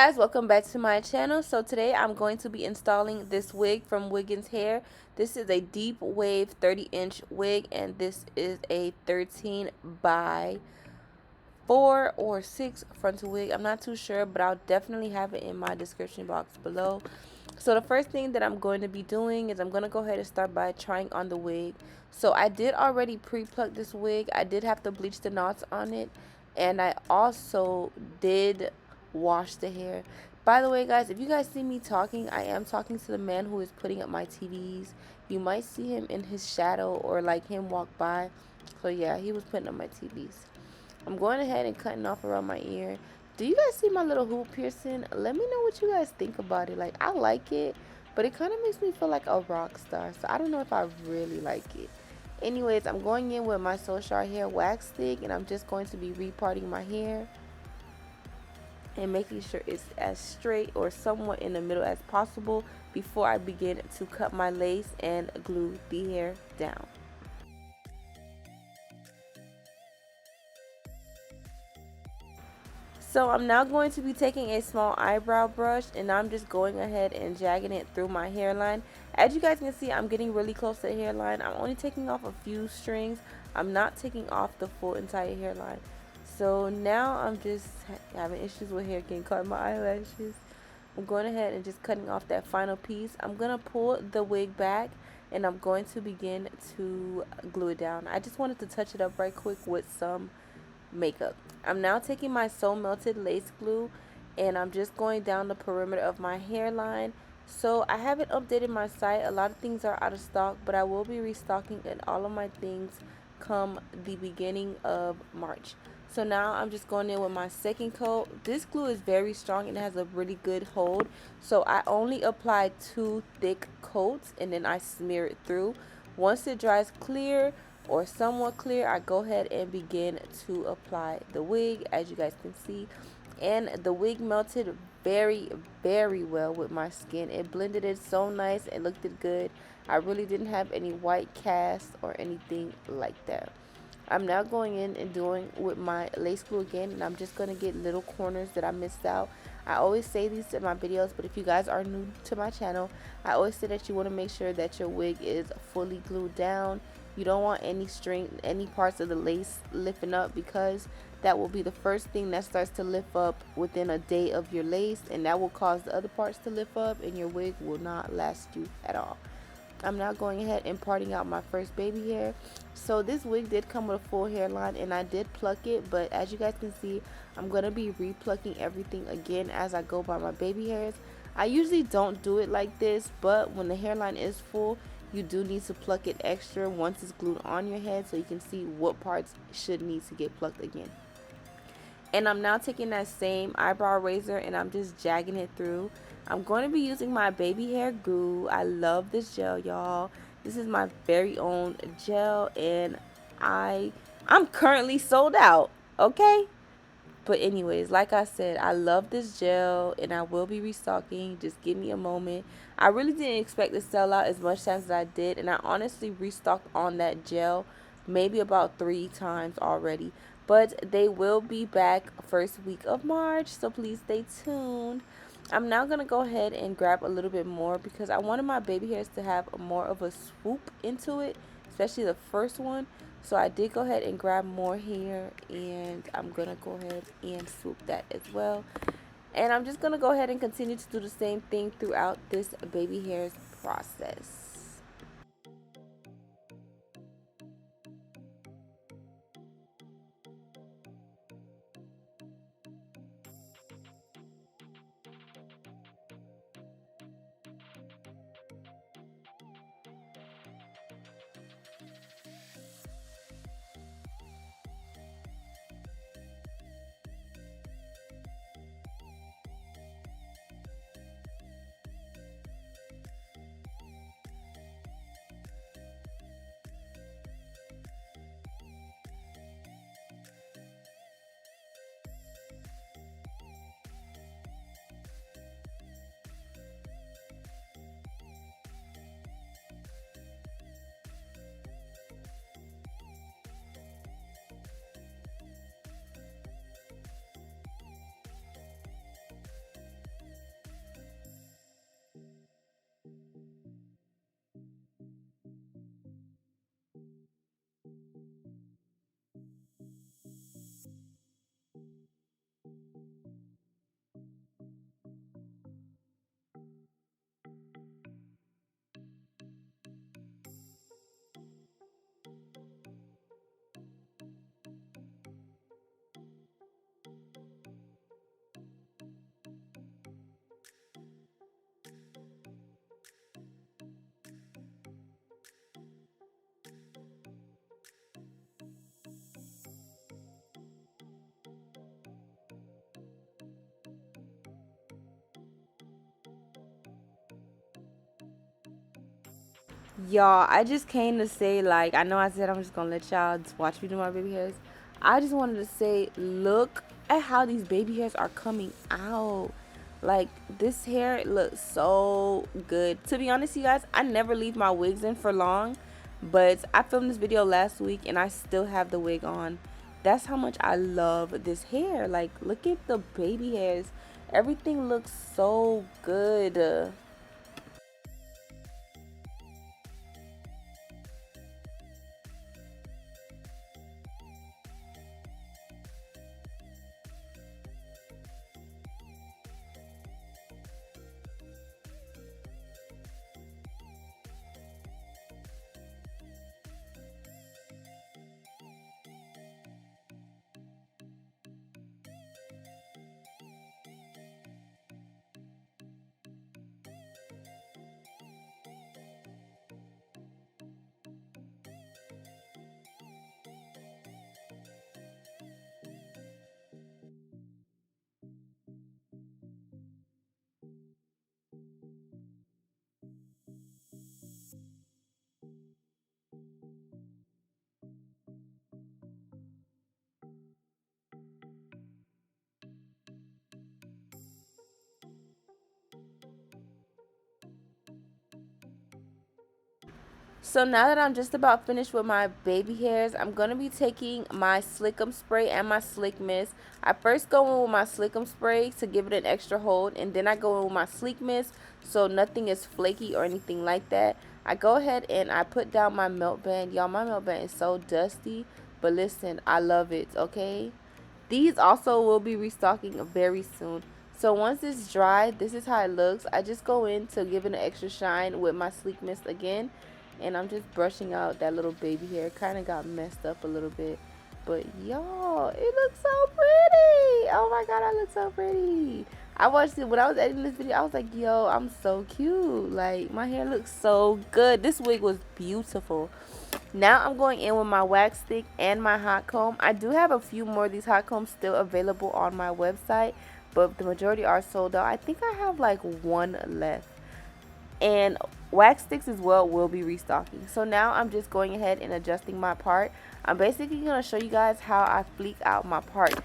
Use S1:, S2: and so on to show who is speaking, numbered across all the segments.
S1: guys, welcome back to my channel. So today I'm going to be installing this wig from Wiggins Hair. This is a deep wave 30-inch wig, and this is a 13 by 4 or 6 frontal wig. I'm not too sure, but I'll definitely have it in my description box below. So the first thing that I'm going to be doing is I'm going to go ahead and start by trying on the wig. So I did already pre-plug this wig. I did have to bleach the knots on it, and I also did wash the hair. By the way, guys, if you guys see me talking, I am talking to the man who is putting up my TVs. You might see him in his shadow or like him walk by. So yeah, he was putting up my TVs. I'm going ahead and cutting off around my ear. Do you guys see my little hoop piercing? Let me know what you guys think about it. Like, I like it, but it kind of makes me feel like a rock star. So I don't know if I really like it. Anyways, I'm going in with my CHAR hair wax stick, and I'm just going to be reparting my hair and making sure it's as straight or somewhat in the middle as possible before I begin to cut my lace and glue the hair down. So I'm now going to be taking a small eyebrow brush, and I'm just going ahead and jagging it through my hairline. As you guys can see, I'm getting really close to the hairline. I'm only taking off a few strings. I'm not taking off the full entire hairline. So now I'm just having issues with hair getting caught in my eyelashes. I'm going ahead and just cutting off that final piece. I'm going to pull the wig back, and I'm going to begin to glue it down. I just wanted to touch it up right quick with some makeup. I'm now taking my So Melted lace glue, and I'm just going down the perimeter of my hairline. So I haven't updated my site. A lot of things are out of stock, but I will be restocking, and all of my things come the beginning of March. So now I'm just going in with my second coat. This glue is very strong and it has a really good hold. So I only apply 2 thick coats, and then I smear it through. Once it dries clear or somewhat clear, I go ahead and begin to apply the wig, as you guys can see. And the wig melted very, very well with my skin. It blended it so nice. It looked it good. I really didn't have any white cast or anything like that. I'm now going in and doing with my lace glue again, and I'm just going to get little corners that I missed out. I always say these in my videos, but if you guys are new to my channel, I always say that you want to make sure that your wig is fully glued down. You don't want any parts of the lace lifting up, because that will be the first thing that starts to lift up within a day of your lace, and that will cause the other parts to lift up, and your wig will not last you at all. I'm now going ahead and parting out my first baby hair. So this wig did come with a full hairline, and I did pluck it, but as you guys can see, I'm going to be replucking everything again as I go by my baby hairs. I usually don't do it like this, but when the hairline is full, you do need to pluck it extra once it's glued on your head, so you can see what parts should need to get plucked again. And I'm now taking that same eyebrow razor, and I'm just jagging it through. I'm going to be using my baby hair glue. I love this gel, y'all. This is my very own gel, and I'm currently sold out, okay? But anyways, like I said, I love this gel, and I will be restocking. Just give me a moment. I really didn't expect to sell out as much times as I did, and I honestly restocked on that gel maybe about 3 times already. But they will be back first week of March, so please stay tuned. I'm now going to go ahead and grab a little bit more, because I wanted my baby hairs to have more of a swoop into it, especially the first one. So I did go ahead and grab more here, and I'm going to go ahead and swoop that as well. And I'm just going to go ahead and continue to do the same thing throughout this baby hairs process. Y'all, I just came to say, like, I know I said I'm just gonna let y'all just watch me do my baby hairs. I just wanted to say, look at how these baby hairs are coming out. Like, this hair looks so good. To be honest, you guys, I never leave my wigs in for long, but I filmed this video last week and I still have the wig on. That's how much I love this hair. Like, look at the baby hairs. Everything looks so good. So now that I'm just about finished with my baby hairs, I'm going to be taking my Slickum spray and my Slick Mist. I first go in with my Slickum spray to give it an extra hold, and then I go in with my Sleek Mist so nothing is flaky or anything like that. I go ahead and I put down my melt band. Y'all, my melt band is so dusty, but listen, I love it, okay? These also will be restocking very soon. So once it's dry, this is how it looks. I just go in to give it an extra shine with my Sleek Mist again. And I'm just brushing out that little baby hair. Kind of got messed up a little bit. But y'all, it looks so pretty. Oh my god, I look so pretty. I watched it when I was editing this video. I was like, yo, I'm so cute. Like, my hair looks so good. This wig was beautiful. Now I'm going in with my wax stick and my hot comb. I do have a few more of these hot combs still available on my website, but the majority are sold out. I think I have like one left. And wax sticks as well will be restocking. So now I'm just going ahead and adjusting my part. I'm basically going to show you guys how I fleek out my part.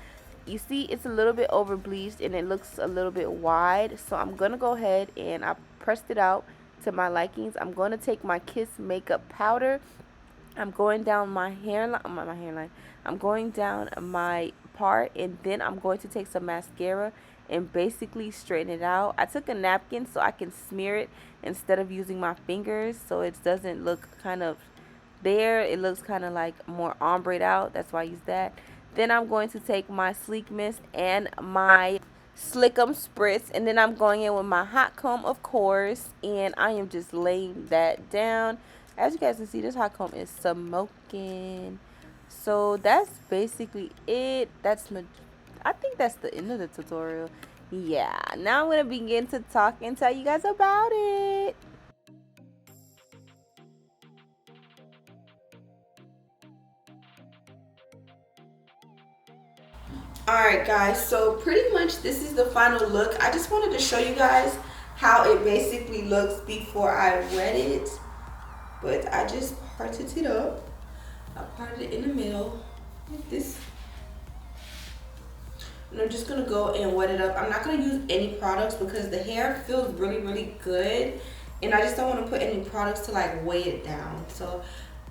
S1: You see it's a little bit over bleached and it looks a little bit wide, so I'm going to go ahead and I pressed it out to my likings. I'm going to take my Kiss makeup powder. I'm going down my hairline, I'm going down my part, and then I'm going to take some mascara and basically straighten it out. I took a napkin so I can smear it instead of using my fingers, so it doesn't look kind of there. It looks kind of like more ombre out. That's why I use that. Then I'm going to take my Sleek Mist and my Slickum Spritz, and then I'm going in with my hot comb, of course, and I am just laying that down. As you guys can see, this hot comb is smoking. So that's basically it. I think that's the end of the tutorial. Yeah, now I'm gonna begin to talk and tell you guys about it. Alright guys, so pretty much this is the final look. I just wanted to show you guys how it basically looks before I wet it. But I just parted it up. I parted it in the middle like this. And I'm just gonna go and wet it up. I'm not gonna use any products because the hair feels really, really good. And I just don't wanna put any products to like weigh it down. So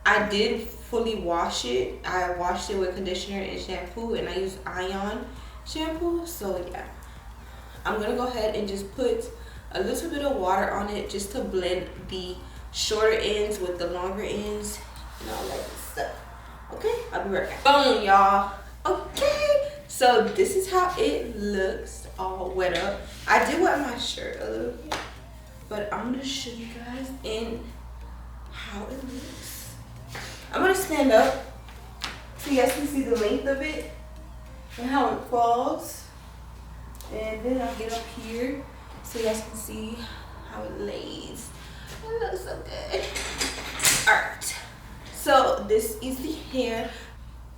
S1: I did fully wash it. I washed it with conditioner and shampoo, and I used Ion shampoo. So yeah, I'm gonna go ahead and just put a little bit of water on it just to blend the shorter ends with the longer ends and all that good stuff. Okay, I'll be right back. Boom, y'all. Okay, so this is how it looks all wet up. I did wet my shirt a little bit, but I'm gonna show you guys in how it looks. I'm gonna stand up so you guys can see the length of it and how it falls. And then I'll get up here so you guys can see how it lays. It looks so good. Alright, so this is the hair.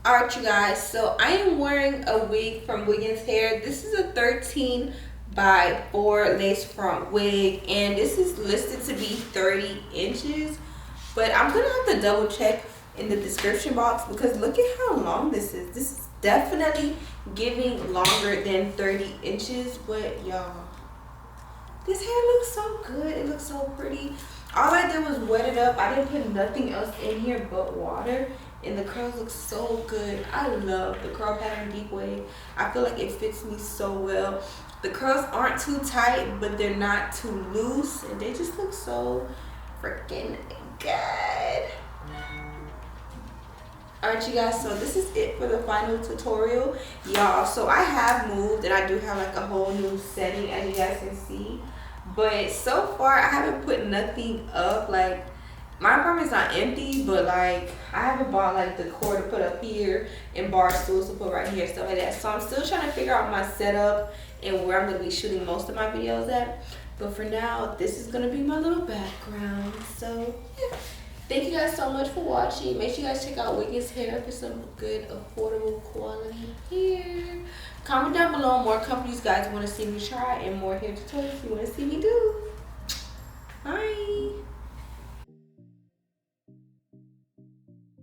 S1: Alright, you guys, so I am wearing a wig from Wiggins Hair. This is a 13x4 lace front wig, and this is listed to be 30 inches. But I'm gonna have to double check in the description box because look at how long this is. This is definitely giving longer than 30 inches. But y'all, this hair looks so good. It looks so pretty. All I did was wet it up. I didn't put nothing else in here but water. And the curls look so good. I love the curl pattern deep wave. I feel like it fits me so well. The curls aren't too tight, but they're not too loose. And they just look so freaking good. Alright, you guys, so this is it for the final tutorial, y'all. So I have moved and I do have like a whole new setting, as you guys can see. But so far I haven't put nothing up. Like, my apartment's not empty, but like I haven't bought like the cord to put up here and bar stools to put right here, stuff like that. So I'm still trying to figure out my setup and where I'm gonna be shooting most of my videos at. But for now, this is gonna be my little background. So yeah. Thank you guys so much for watching. Make sure you guys check out Wiggins hair for some good, affordable, quality hair. Comment down below more companies you guys want to see me try and more hair tutorials you want to see me do. Bye.